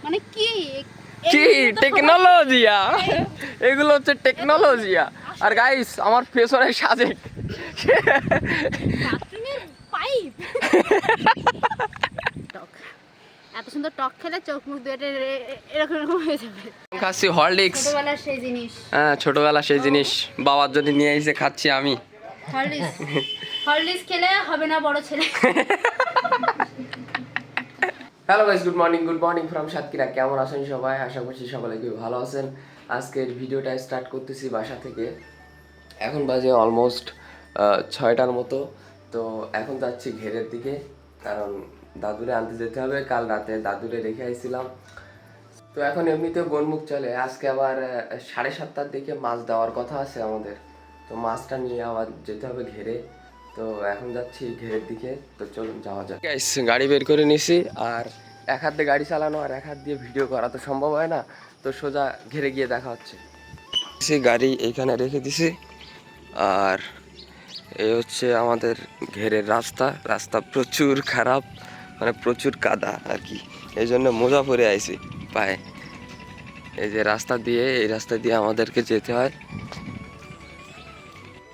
মানে কি কি টেকনোলজিয়া, এগুলো হচ্ছে টেকনোলজিয়া। আর গাইস আমার পেছনে সাজেক বাথরুমের পাইপ। টক এত সুন্দর টক খেলে চোখ মুখ দুটো এরকম এরকম হয়ে যাবে। খাচ্ছি হরলিক্স, ছোটবেলার সেই জিনিস। হ্যাঁ ছোটবেলা সেই জিনিস বাবার জন্য নিয়ে এসে খাচ্ছি আমি। হরলিক্স হরলিক্স খেলে হবে না বড় ছেলে। Hello guys, good morning from Satkhira. কেমন আছেন সবাই? আশা করছি সকলে খুব ভালো আছেন। আজকের ভিডিওটা স্টার্ট করতেছি বাসা থেকে। এখন বাজে অলমোস্ট 6টার মতো। তো এখন যাচ্ছি ঘেরের দিকে, কারণ দাদুরে আনতে যেতে হবে। কাল রাতে দাদুরে রেখে আসছিলাম। তো এখন এমনিতেও গনমুখ চলে, আজকে আবার 7:30টার দিকে মাছ দেওয়ার কথা আছে আমাদের। তো মাছটা নিয়ে আবার যেতে হবে ঘেরে। তো এখন যাচ্ছি ঘেরের দিকে, তো চলুন যাওয়া যাক। গাড়ি বের করে নিছি, আর এক হাত দিয়ে গাড়ি চালানো আর এক হাত দিয়ে ভিডিও করা তো সম্ভব হয় না। তো সোজা ঘেরে গিয়ে দেখা হচ্ছে। গাড়ি এইখানে রেখে দিছি, আর এই হচ্ছে আমাদের ঘেরের রাস্তা প্রচুর খারাপ, মানে প্রচুর কাদা আর কি। এই জন্য মোজা পরে আইছি পায়ে। এই যে এই রাস্তা দিয়ে আমাদেরকে যেতে হয়।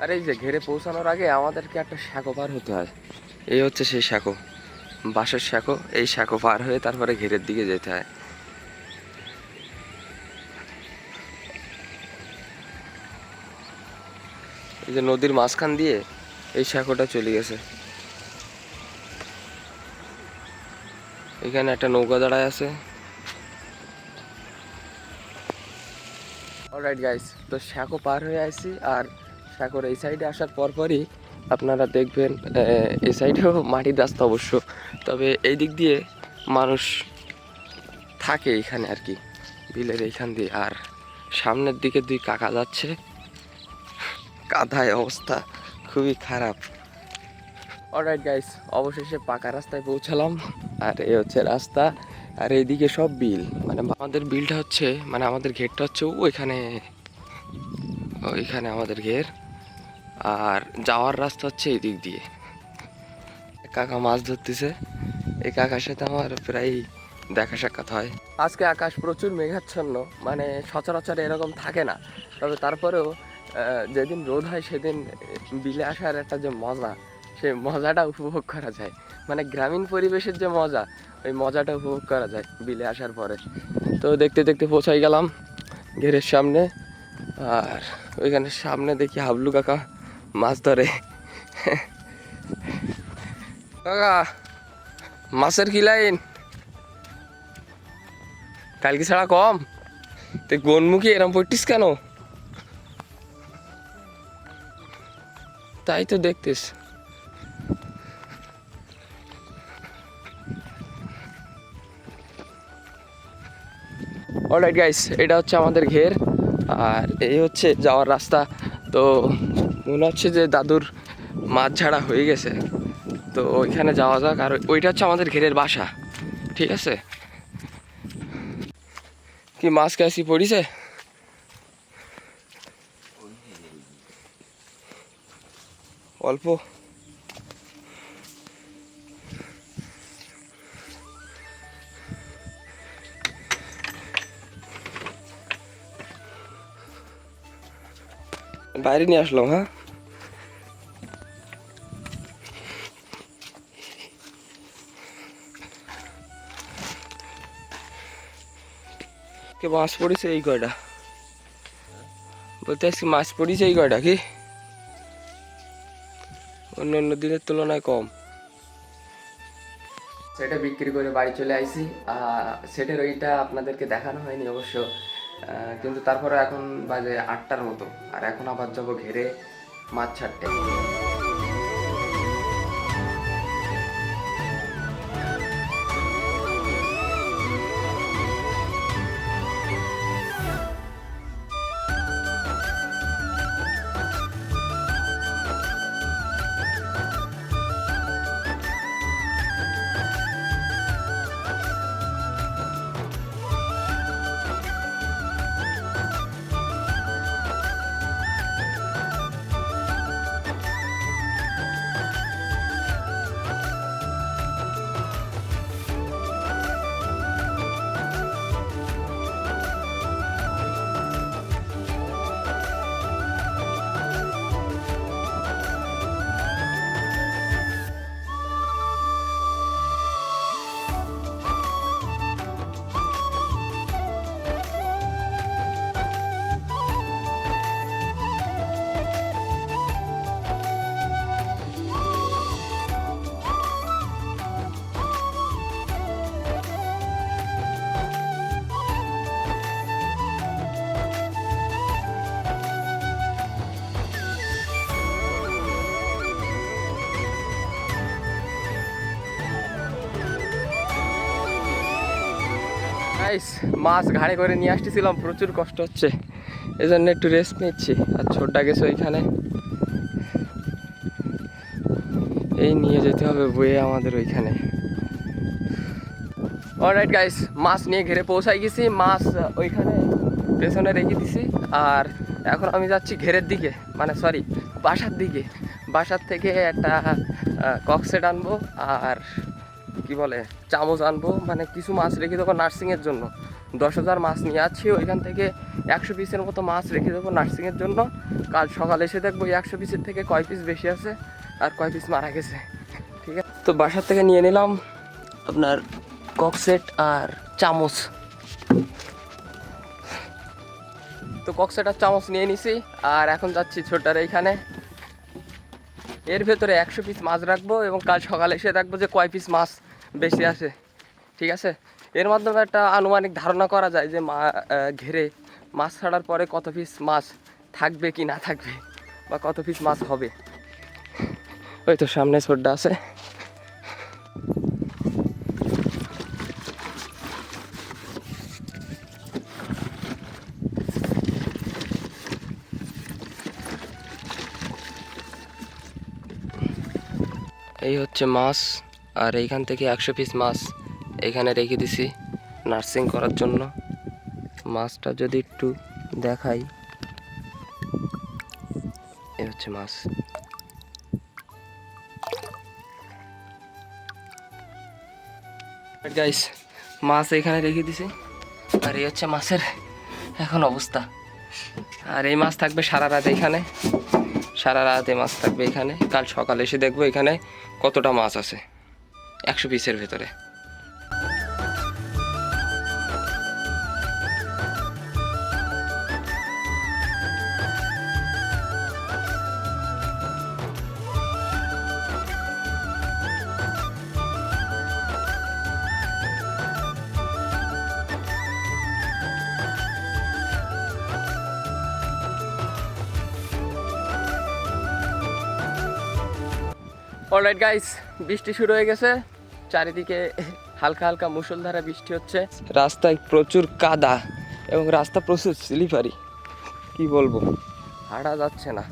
আর এই যে ঘেরে পৌঁছানোর আগে আমাদেরকে একটা সাঁকো পার হতে হয়। এই হচ্ছে সেই সাঁকো, বাঁশের সাঁকো। এই সাঁকো পার হয়ে তারপরে ঘেরের দিকে যেতে হয়। এই যে নদীর মাঝখান দিয়ে এই সাঁকোটা চলে গেছে। এখানে একটা নৌকা দাঁড়ায় আছে। অলরাইট গাইস, তো সাঁকো পার হয়ে আসছি, আর সাঁকোর এই সাইডে আসার পরপরই আপনারা দেখবেন এই সাইডেও মাটির রাস্তা অবশ্য, তবে এই দিক দিয়ে মানুষ থাকে এখানে আর কি, বিলের এইখান দিয়ে। আর সামনের দিকে দুই কাকা যাচ্ছে, কাদায় অবস্থা খুবই খারাপ। অলরাইট গাইস, অবশেষে পাকা রাস্তায় পৌঁছালাম। আর এই হচ্ছে রাস্তা, আর এইদিকে সব বিল। মানে আমাদের বিলটা হচ্ছে, মানে আমাদের ঘেরটা হচ্ছে ওইখানে আমাদের ঘের, আর যাওয়ার রাস্তা হচ্ছে এই দিক দিয়ে। কাকা মাছ ধরতেছে, এই কাকার সাথে আমার প্রায় দেখা সাক্ষাৎ হয়। আজকে আকাশ প্রচুর মেঘাচ্ছন্ন, মানে সচরাচর এরকম থাকে না। তবে তারপরেও যেদিন রোদ হয় সেদিন বিলে আসার একটা যে মজা, সেই মজাটা উপভোগ করা যায়। মানে গ্রামীণ পরিবেশের যে মজা, ওই মজাটা উপভোগ করা যায় বিলে আসার পরে। তো দেখতে দেখতে পৌঁছাই গেলাম ঘেরের সামনে, আর ওইখানে সামনে দেখি হাবলু কাকা মাছ ধরে। কাকা, মাছের কি লাইন? কালকে ছাড়া কম, তুই গনমুখী এরম পড়তিস কেন? তাই তো দেখতিস। অলরাইট গাইস, এটা হচ্ছে আমাদের ঘের, আর এই হচ্ছে যাওয়ার রাস্তা। তো মনে হচ্ছে যে দাদুর মাছ ঝাড়া হয়ে গেছে, তো ওইখানে যাওয়া যাক। আর ওইটা হচ্ছে আমাদের ঘেরের বাসা, ঠিক আছে? কি মাছ কাছি পড়িছে? অল্প। বাইরে নিয়ে আসলাম। হ্যাঁ, মাছ পড়েছে এই কয়টা, বলতে আসছি মাছ পড়েছে এই কয়টা, কি অন্য অন্য দিনের তুলনায় কম। সেটা বিক্রি করে বাড়ি চলে আইছি। সেটের ওইটা আপনাদেরকে দেখানো হয়নি অবশ্য, কিন্তু তারপরে এখন বাজে 8টার মতো, আর এখন আবার যাবো ঘেরে মাছ ছাড়তে। গাইস মাছ ঘাড়ে করে নিয়ে আসতেছিলাম, প্রচুর কষ্ট হচ্ছে, এই জন্য একটু রেস্ট নিচ্ছি। আর ছোটটা গেছে ওইখানে, এই নিয়ে যেতে হবে বয়ে আমাদের ওইখানে। অলরাইট গাইস, মাছ নিয়ে ঘেরে পৌঁছাই গেছি, মাছ ওইখানে পেছনে রেখে দিছি। আর এখন আমি যাচ্ছি ঘেরের দিকে, মানে সরি বাসার দিকে। বাসার থেকে একটা ককসেট আনবো আর কি বলে চামচ আনবো, মানে কিছু মাছ রেখে দেবো নার্সিংয়ের জন্য। 10,000 মাছ নিয়ে আছি, ওইখান থেকে 100 পিসের মতো মাছ রেখে দেবো নার্সিংয়ের জন্য। কাল সকালে এসে দেখবো 100 পিসের থেকে কয় পিস বেশি আছে আর কয় পিস মারা গেছে। ঠিক আছে, তো বাসার থেকে নিয়ে নিলাম আপনার ককসেট আর চামচ। তো ককসেট আর চামচ নিয়ে নিছি, আর এখন যাচ্ছি ছোটার এইখানে। এর ভেতরে 100 পিস মাছ রাখবো এবং কাল সকালে এসে দেখবো যে কয় পিস মাছ বেশি আছে। ঠিক আছে, এর মাধ্যমে একটা আনুমানিক ধারণা করা যায় যে ঘেরে মাছ ছাড়ার পরে কত পিস মাছ থাকবে কি না থাকবে, বা কত পিস মাছ হবে। ওই তো সামনে ছোটটা আছে। এই হচ্ছে মাছ, আর এইখান থেকে 100 পিস মাছ এখানে রেখে দিছি নার্সিং করার জন্য। মাছটা যদি একটু দেখাই, এই হচ্ছে মাছ। গাইস মাছ এখানে রেখে দিছি, আর এই হচ্ছে মাছের এখন অবস্থা। আর এই মাছ থাকবে সারা রাত এখানে, সারা রাত এই মাছ থাকবে এখানে। কাল সকালে এসে দেখবো এখানে কতটা মাছ আছে 100 পিসের ভেতরে। অলরাইট গাইস, বৃষ্টি শুরু হয়ে গেছে, চারিদিকে হালকা হালকা মুষলধারা বৃষ্টি হচ্ছে। রাস্তায় প্রচুর কাদা এবং রাস্তা প্রচুর স্লিপারি, কি বলবো, হাঁটা যাচ্ছে না।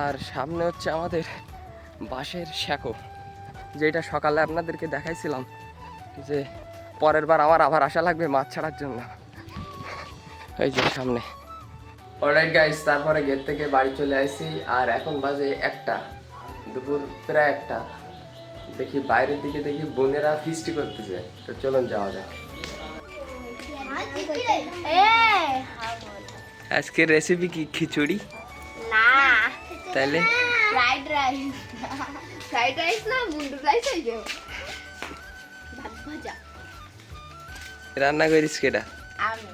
আর সামনে হচ্ছে আমাদের বাঁশের শ্যাকো, যেটা সকালে আপনাদেরকে দেখাইছিলাম যে পরের বার আমার আবার আসা লাগবে মাছ ছাড়ার জন্য। এই যে সামনে। অলরাইট গাইস, তারপরে গেট থেকে বাড়ি চলে আসি, আর এখন বাজে 1টা, দুপুর প্রায় 1টা। দেখি বাইরের দিকে, দেখি বোনেরা ফিস্টি করতেছে, তো চলুন যাওয়া যাক। আজকের রেসিপি কি খিচুড়ি? না, তাহলে ফ্রাইড রাইস। ফ্রাইড রাইস না, মুন্ডু রাইস হয়ে যাবে। ভাত ভাজা রান্না করিস কেডা? আমি।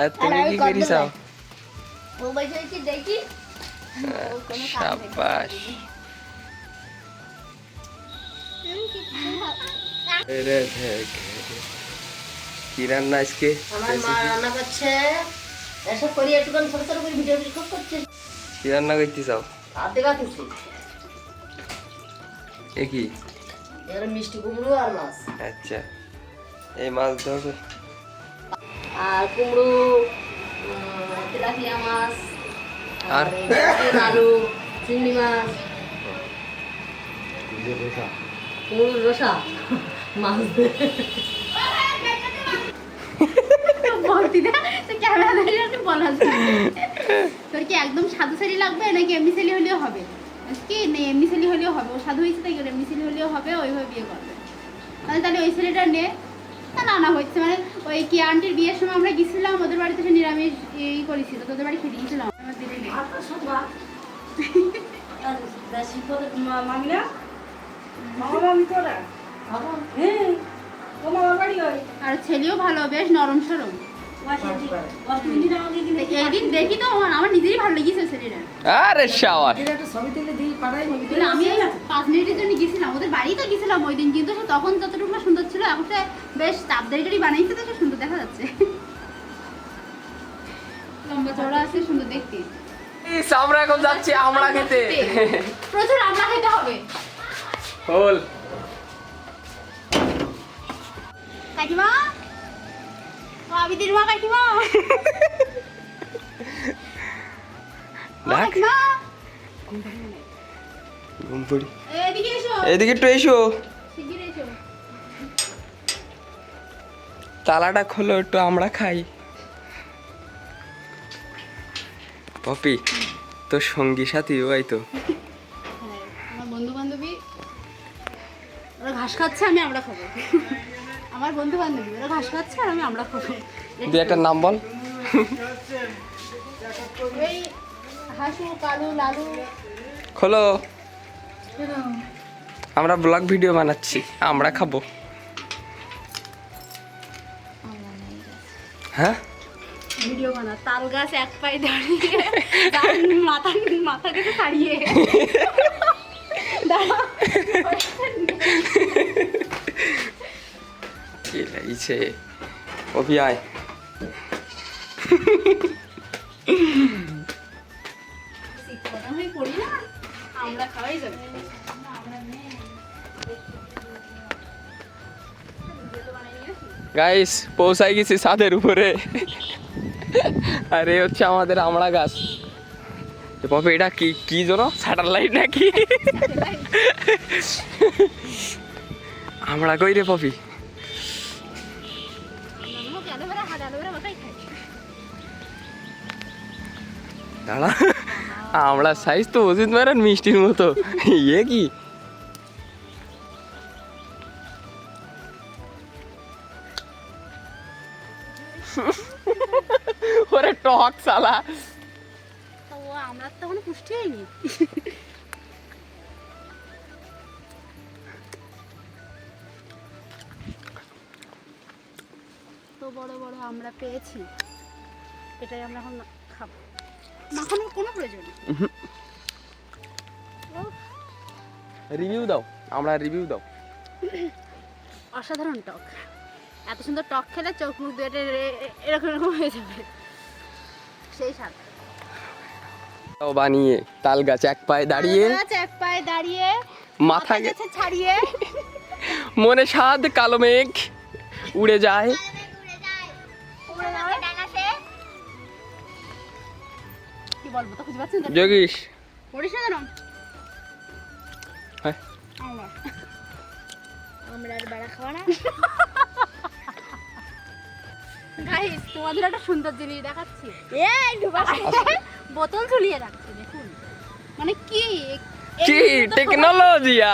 আর তুমি কি করিস? ও বসেছি দেখি। শাবাশ। কি রান্না আজকে? আমার মা রান্না করছে, এসব করি একটুখানি ছোট ছোট করে ভিডিও রেকর্ড করছে। কি রান্না করতে চাও? আধে কাটছি, এ কি? এর মিষ্টি কুমড়ো আর মাছ। আচ্ছা, এই মাছ ধরো। আর কুমড়ো, তেলাপিয়া মাছ, আর আলু, চিংড়ি মাছ, কুমড়োর রসা, মাছ বলতি না তো ক্যামেরা ধরে একটু বলা যায়। তোর কি একদম সাদু সেলি লাগবে নাকি এমনি সেলি হলেও হবে? কি না এমনি সেলি হলেও হবে, ও সাধু হয়েছে তাই এমনি সেলি হলেও হবে, ওইভাবে বিয়ে করবে। তাহলে ওই ছেলেটা নে। না না হচ্ছে, মানে ওই কি আন্টির বিয়ের সময় আমরা গেছিলাম ওদের বাড়িতে, সে নিরামিষ এই করেছিল, তোদের বাড়ি খেতে গেছিলাম। আমার দিদি নেই। আর ছেলেও ভালো, বেশ নরম সরম। একদিন দেখি তো আমার নিজেরই ভালো লেগেছে ছেলেটা। আরে শাবাশ। আমি 5 মিনিটের জন্য গেছিলাম, ওদের বাড়ি তো গেছিলাম ওই দিন, কিন্তু তখন যতটুকু না সুন্দর ছিল, এখন সে বেশ তাপদারি বানাইছে, তো সে সুন্দর দেখা যাচ্ছে। লম্বা চড়া আছে, সুন্দর দেখতে। আমরা এখন যাচ্ছি আমড়া খেতে। প্রচুর আমড়া খেতে হবে। হল কাকিমা, ও আবিদির মা কাকিমা, ও ডাক কাকিমা, ঘুম পড়ি। এদিকে এসো, এদিকে একটু এসো, শিগগির এসো। তালাটা খোলো একটু, আমরা খাই। পপি, তোর সঙ্গী সাথী ওই তো। হ্যাঁ, আমার বন্ধু বান্ধবী ওরা ঘাস খাচ্ছে, আমি আমরা খাবো। আমার বন্ধু বান্ধবী ওরা ঘাস খাচ্ছে আর আমি আমরা খাবো। তুই একটা নাম বল। এই হাসু, কালু, লালু। খোলো, আমরা ব্লগ ভিডিও বানাচ্ছি, আমরা খাবো। হ্যাঁ, ভিডিও বানা, তাল গাছ এক পায়ে দাঁড়িয়ে, তার মাথা থেকে ছাড়িয়ে। দাঁড়া। কি লাগছে পপি, আয়। কথা আমি পড়ি না, আমরা খাওয়াই যাবে। গাইস, পৌঁছাই গেছি ছাদের উপরে। আর এই হচ্ছে আমাদের আমড়া গাছ। পপি, এটা কি কি যেন স্যাটেলাইট নাকি? আমড়া কই রে পপি? দাঁড়া, আমড়া সাইজ তো অজিত মেরান মিষ্টির মতো। ইয়ে কি ওরে টক সালা। তো আমরা তো কোনো পুষ্টি হয়নি। তো বড় বড় আমরা পেয়েছি, এটাই আমরা এখন খাবো। মাখানোর কোনো প্রয়োজন নেই। রিভিউ দাও, আমরা রিভিউ দাও। অসাধারণ টক, এত সুন্দর টক খেলে চোখ মুখ দিয়ে এরকম এরকম হয়ে যাবে, সেই স্বাদ। তাও বানিয়ে তাল গাছ এক পায়ে দাঁড়িয়ে, এক পায়ে দাঁড়িয়ে, মাথা গেছে ছাড়িয়ে, মনে স্বাদ কালো মেঘ উড়ে যায়। কি বলবো তো খুঁজে পাচ্ছেন তো? যোগীশ, পড়িস না কেন? হ্যাঁ, আমরা আর বেড়া খাওয়া না। গাইস, তোমাদের একটা সুন্দর জিনিস দেখাচ্ছি। এই বোতল ঝুলিয়ে রাখছে, দেখুন। মানে কি কি টেকনোলজিয়া,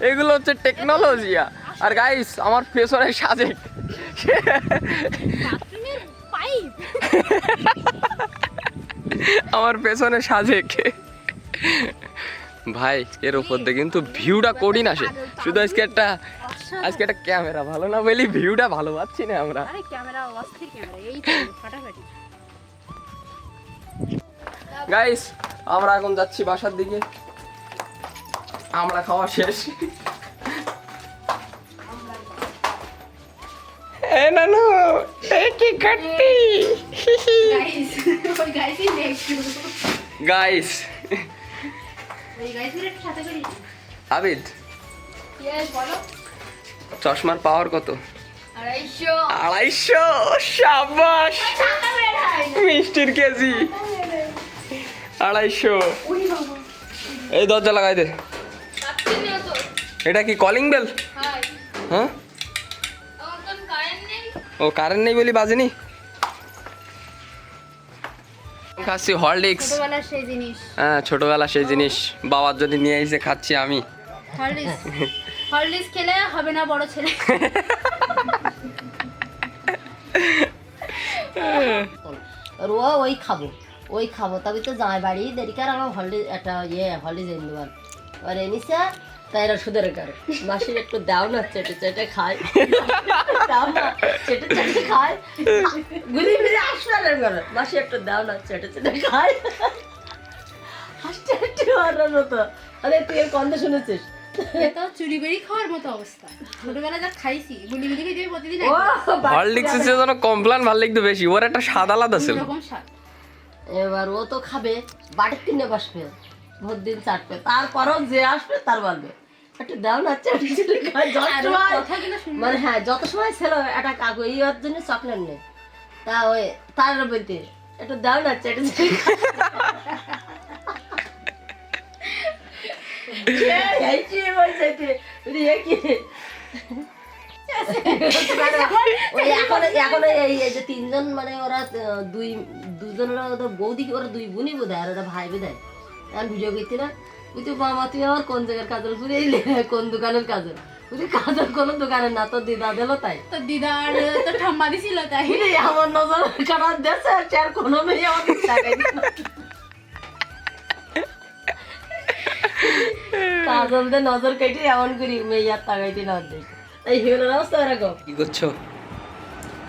এগুলো হচ্ছে টেকনোলজিয়া। আর গাইস, আমার পেছনে সাজে বাথরুমের পাইপ। আমার পেছনে সাজেক। ভাই, এর উপর দিয়ে কিন্তু ভিউটা করি না সে, শুধু আজকে একটা ক্যামেরা ভালো না বলি ভিউটা ভালো পাচ্ছি না আমরা। আরে ক্যামেরা অস্থির ক্যামেরা, এই তো ফাটাফাটি। গাইস, আমরা এখন যাচ্ছি বাসার দিকে, আমরা খাওয়া শেষ। এ নানু, এ কি কাটতি? গাইস, ওই গাইসই দেখছো। গাইস, ওই গাইসের একটু সাথে করি। আবিদ, ইয়েস, বলো। চশমার পাওয়ার কত? 250। 250, সাবাস। টাকা বের হয় না। মিষ্টির কেজি 250। ওই বাবা। এই দরজা লাগাই দে। কাটতে নিও তো। এটা কি কলিং বেল? হাই। হ্যাঁ, আমার কোন কারেন্ট নেই। ও কারেন্ট নেই বলি বাজেনি। খাচ্ছি হরলিক্স। ছোটবেলার সেই জিনিস। হ্যাঁ, ছোটবেলা সেই জিনিস বাবার যদি নিয়ে এসে খাচ্ছি আমি। হরলিক্স। হরলিক্স খেলে হবে না বড় ছেলে। আর ওই খাবো তবে তো যাই বাড়ি দেরি কার আমার হলি যাই দেবার আর এনেছে তাই এরা সুদের কারে মাসির একটু দাও না চেটে চেটে খায়, দাও না চেটে চেটে খায়, গুলি মিলে আসবে না মাসি একটু দাও না চেটে চেটে খায়। হাসতে হাসতে মারার মতো। আরে তুই এর কন্দে শুনেছিস? তো চুরি বেরি খাওয়ার মতো অবস্থা। ছোটবেলা যা খাইছি গুলি গুলি খেয়ে প্রতিদিন ও হরলিক্সের চেয়ে যেন কমপ্লান ভালো লাগতো বেশি, ওর একটা স্বাদ আলাদা ছিল। এরকম স্বাদ। এবার ও তো খাবে বাড়ির কিনে বসবে ভোর দিন চাটবে, তারপরও যে আসবে তার বলবে একটু দাও না আর ওর কথাগুলো শুনে মানে হ্যাঁ যত সময় ছিল একটা কাকু এই ওর জন্য চকলেট নেই তা ওই তার বলতে একটু দাও না চেটে এখন এই যে তিনজন মানে ওরা দুজনের ওদের বৌদি ওরা দুই বোনই বোধ হয় আর ওরা ভাই বোধ হয় আর ভিডিও করতে না বুঝতে মামা তুই আমার কোন জায়গার কাজল ঘুরে এলে কোন দোকানের কাজল বুঝলি কাজল কোনো দোকানের না তোর দিদা দিল তাই তো দিদার তো ঠাম্মা দিছিল তাই আমার নজর খারাপ দেশে আর কোনো মেয়ে আমাকে টাকাই দিল কাজল দিয়ে নজর কেটে এমন করি মেয়ে আর টাকাইতে না দেখ এই হিরো অবস্থা এরকম কি করছো?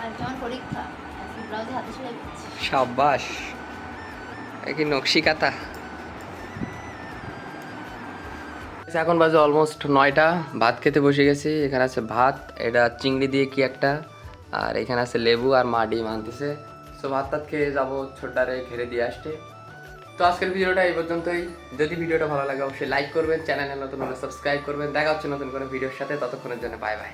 আর যেমন পরীক্ষা আজকে ব্লাউজে হাতে সেলাই করছি সাবাস, কি নকশিকাতা। এখন বাজে অলমোস্ট 9টা, ভাত খেতে বসে গেছি। এখানে আছে ভাত, এটা চিংড়ি দিয়ে কি একটা, আর এখানে আছে লেবু আর মা ডিম আনতেছে। সো ভাত টাত খেয়ে যাবো ছোট্টারে ঘেরে দিয়ে আসতে। তো আজকের ভিডিওটা এই পর্যন্তই। যদি ভিডিওটা ভালো লাগে অবশ্যই লাইক করবেন, চ্যানেলে নতুন হলে সাবস্ক্রাইব করবেন। দেখা হচ্ছে নতুন কোনো ভিডিওর সাথে, ততক্ষণের জন্য বাই বাই।